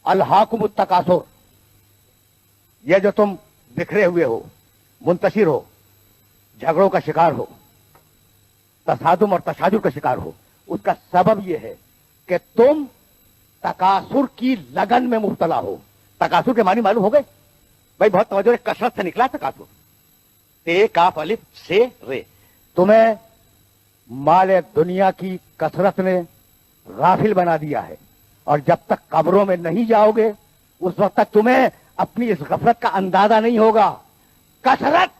अलहाकुमुत तकासुर, ये जो तुम बिखरे हुए हो, मुंतशिर हो, झगड़ों का शिकार हो, तसादुम और तशाजुर का शिकार हो, उसका सबब यह है कि तुम तकासुर की लगन में मुब्तला हो। तकासुर के मानी मालूम हो गए भाई? बहुत तवज्जो है, कसरत से निकला तकासुर, ते काफ अलिफ से रे। तुम्हें माल दुनिया की कसरत ने गाफिल बना दिया है, और जब तक कब्रों में नहीं जाओगे उस वक्त तक तुम्हें अपनी इस गफलत का अंदाजा नहीं होगा। कसरत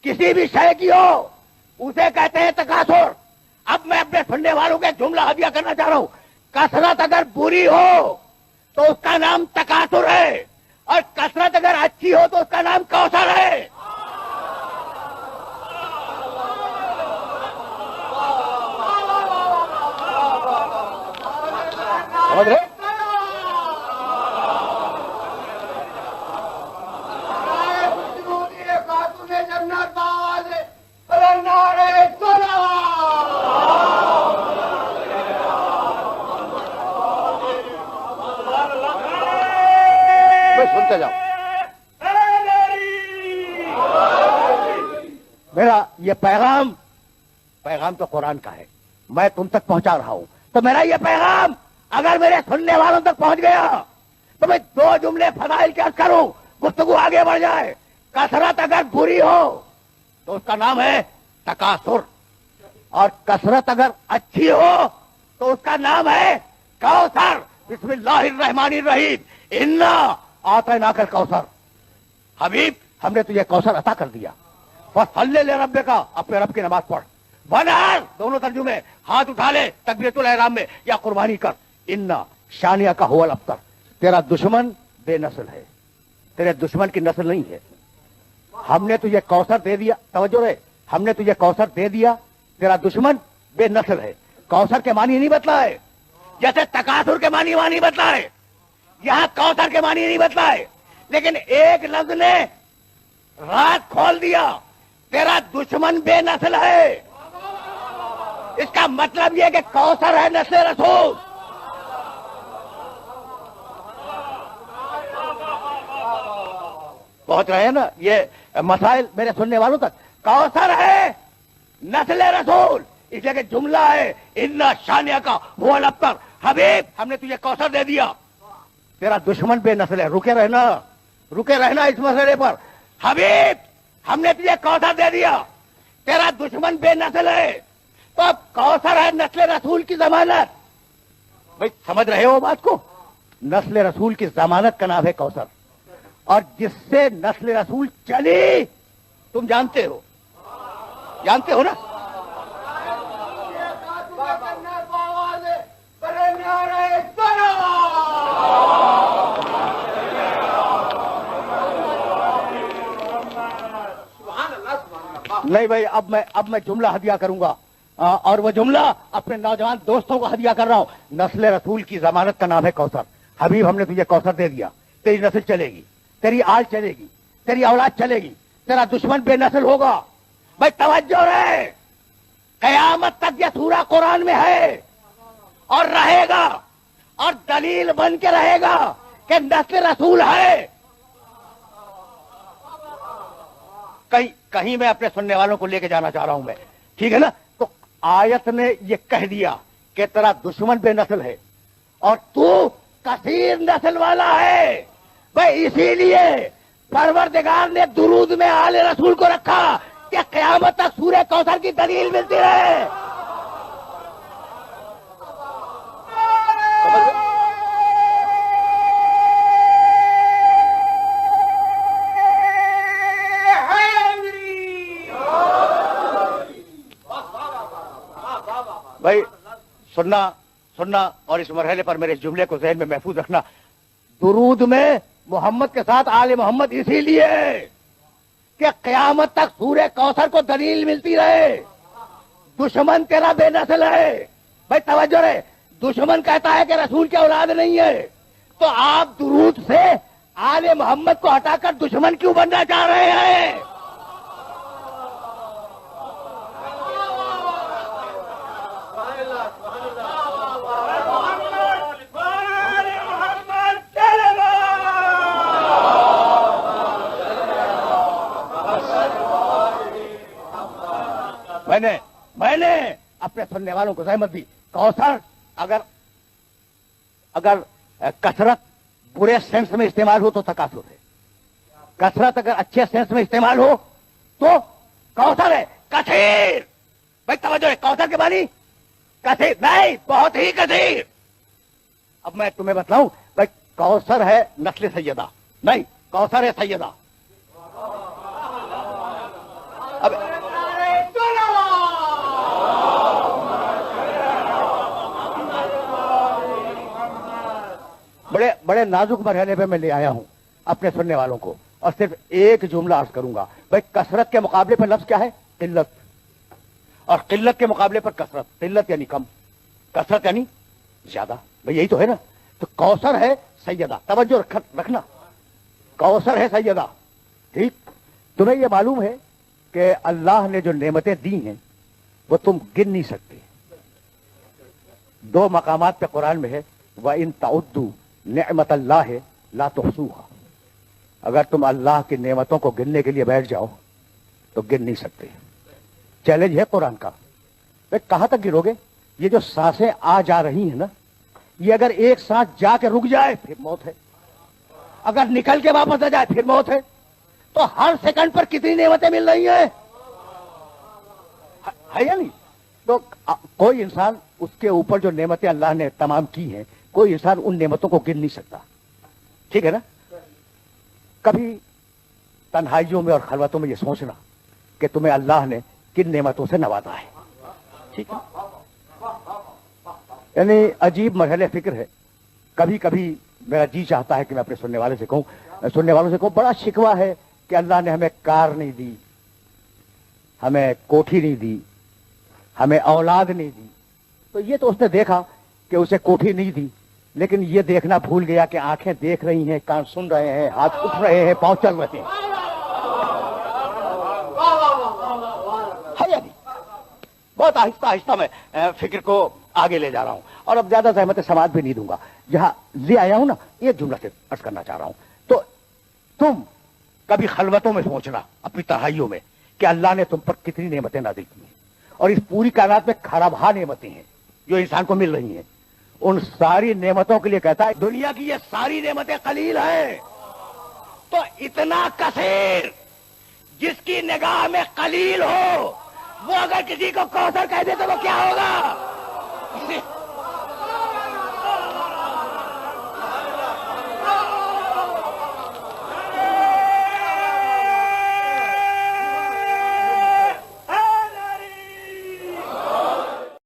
किसी भी शय की हो उसे कहते हैं तकासुर। अब मैं अपने सुनने वालों के जुमला हदिया करना चाह रहा हूं। कसरत अगर बुरी हो तो उसका नाम तकासुर है, और कसरत अगर अच्छी हो तो उसका नाम कौसर है। समझ रहे? सुनते जाओ। मेरा ये पैगाम तो कुरान का है, मैं तुम तक पहुंचा रहा हूं। तो मेरा ये पैगाम अगर मेरे सुनने वालों तक पहुंच गया तो मैं दो जुमले फदाइल के अर्ज करूं, गुफ्तगू आगे बढ़ जाए। कसरत अगर बुरी हो तो उसका नाम है तकासुर, और कसरत अगर अच्छी हो तो उसका नाम है कौसर। बिस्मिल्लाहिर्रहमानिर्रहीम, इन्ना आतैनाकल कौसर। हबीब, हमने तुझे कौसर अता कर दिया। फसल्ले ले रब्बे का, अपने रब की नमाज पढ़। बनहर, दोनों तर्जुमे, हाथ उठा ले तकबीरतुल ihram में, या कुर्बानी कर। इन्ना शानिया का हुवल अब्तर, तेरा दुश्मन बेनस्ल है, तेरे दुश्मन की नस्ल नहीं है। हमने तुझे कौसर दे दिया, तवज्जो रहे, हमने तुझे कौसर दे दिया, तेरा दुश्मन बेनस्ल है। कौसर के मानी नहीं बतलाए, जैसे तकासुर के मानी बतलाए, यहां कौसर के मानी नहीं बतलाए। लेकिन एक लफ्ज ने रात खोल दिया, तेरा दुश्मन बेनस्ल है। इसका मतलब यह कि कौसर है नस्ल रसूल। पहुंच रहे हैं ना ये मसाइल मेरे सुनने वालों तक? कौसर है नस्ल रसूल, इसलिए कि जुमला है इन्ना शानिया का हुवल अब्तर। हबीब, हमने तुझे कौसर दे दिया, तेरा दुश्मन बेनस्ल है। रुके रहना इस मसले पर। हबीब, हमने तुझे कौसर दे दिया, तेरा दुश्मन बेनस्ल है। तो अब कौसर है नस्ल रसूल की जमानत। भाई समझ रहे हो बात को? नस्ल रसूल की जमानत का नाम है कौसर, और जिससे नस्ल रसूल चली तुम जानते हो ना? नहीं भाई, अब मैं जुमला हदिया करूंगा, और वो जुमला अपने नौजवान दोस्तों को हदिया कर रहा हूं। नस्ल रसूल की जमानत का नाम है कौसर। हबीब, हमने तुझे कौसर दे दिया, तेरी नस्ल चलेगी, तेरी आल चलेगी, तेरी औलाद चलेगी, तेरा दुश्मन बेनस्ल होगा। भाई तवज्जो रहे, कयामत तक यह सूरा कुरान में है और रहेगा, और दलील बन के रहेगा कि नस्ल रसूल है। कहीं मैं अपने सुनने वालों को लेके जाना चाह रहा हूं मैं, ठीक है ना? तो आयत ने ये कह दिया कि तेरा दुश्मन बेनस्ल है और तू कसीर नस्ल वाला है। भाई इसीलिए परवरदिगार ने दुरूद में आले रसूल को रखा कि क़यामत तक सूरह कौसर की दलील मिलती रहे। भाई सुनना और इस मरहले पर मेरे जुमले को ज़हन में महफूज रखना। दुरूद में मोहम्मद के साथ आले मोहम्मद इसीलिए कि क़यामत तक सूरह कौसर को दलील मिलती रहे। दुश्मन तेरा बेनस्ल है। भाई तवज्जो रहे, दुश्मन कहता है कि रसूल की औलाद नहीं है, तो आप दुरूद से आले मोहम्मद को हटाकर दुश्मन क्यों बनना चाह रहे हैं? मैंने अपने सुनने वालों को सहमत दी। कौसर अगर कसरत बुरे सेंस में इस्तेमाल हो तो तकासुर है, कसरत अगर अच्छे सेंस में इस्तेमाल हो तो कौसर है। कथीर, भाई तवज्जो है, कौसर के मानी कथीर नहीं, बहुत ही कथीर। अब मैं तुम्हें बताऊं, भाई कौसर है नस्ल सैयदा नहीं, कौसर है सैयदा। अब बड़े नाजुक मरहले पे मैं ले आया हूं अपने सुनने वालों को, और सिर्फ एक जुमला अर्ज करूंगा। भाई कसरत के मुकाबले पर लफ्ज क्या है? किल्लत। और किल्लत के मुकाबले पर कसरत। किल्लत यानी कम, कसरत यानी ज्यादा। भाई यही तो है ना। तो कौसर है सैयदा, तवज्जो रखना, कौसर है सैयदा। ठीक, तुम्हें यह मालूम है कि अल्लाह ने जो नेमतें दी हैं वो तुम गिन नहीं सकते। 2 मकामात पे कुरान में है, व इन तउद्दू नेमत अल्लाह ला तुहसूहा। अगर तुम अल्लाह की नेमतों को गिनने के लिए बैठ जाओ तो गिन नहीं सकते। चैलेंज है कुरान का। वे कहां तक गिरोगे? ये जो सांसें आ जा रही हैं ना, ये अगर एक सांस जाके रुक जाए फिर मौत है, अगर निकल के वापस आ जाए फिर मौत है। तो हर सेकंड पर कितनी नेमतें मिल रही हैं, है या नहीं? तो कोई इंसान, उसके ऊपर जो नेमतें अल्लाह ने तमाम की हैं, कोई इंसान उन नेमतों को गिन नहीं सकता। ठीक है ना? कभी तन्हाइयों में और खलवतों में ये सोचना कि तुम्हें अल्लाह ने किन नेमतों से नवाजा है। ठीक है, यानी अजीब मरहले फिक्र है। कभी कभी मेरा जी चाहता है कि मैं अपने सुनने वालों से कहूं, बड़ा शिकवा है कि अल्लाह ने हमें कार नहीं दी, हमें कोठी नहीं दी, हमें औलाद नहीं दी। तो ये तो उसने देखा कि उसे कोठी नहीं दी, लेकिन ये देखना भूल गया कि आंखें देख रही हैं, कान सुन रहे हैं, हाथ उठ रहे हैं, पांव चल रहे हैं। है या नहीं? बहुत आहिस्ता आहिस्ता मैं फिक्र को आगे ले जा रहा हूं, और अब ज्यादा ज़हमत समाज भी नहीं दूंगा। जहां ले आया हूं ना, एक जुमला से अर्ज करना चाह रहा हूं। तो तुम कभी खलवतों में सोचना, अपनी तन्हाइयों में, कि अल्लाह ने तुम पर कितनी नेमतें नाज़िल की हैं, और इस पूरी कायनात में खराबहा नेमतें हैं जो इंसान को मिल रही हैं। उन सारी नेमतों के लिए कहता है, दुनिया की ये सारी नेमतें कलील हैं, तो इतना कसीर जिसकी निगाह में कलील हो, वो अगर किसी को कौसर कह दे तो वो क्या होगा?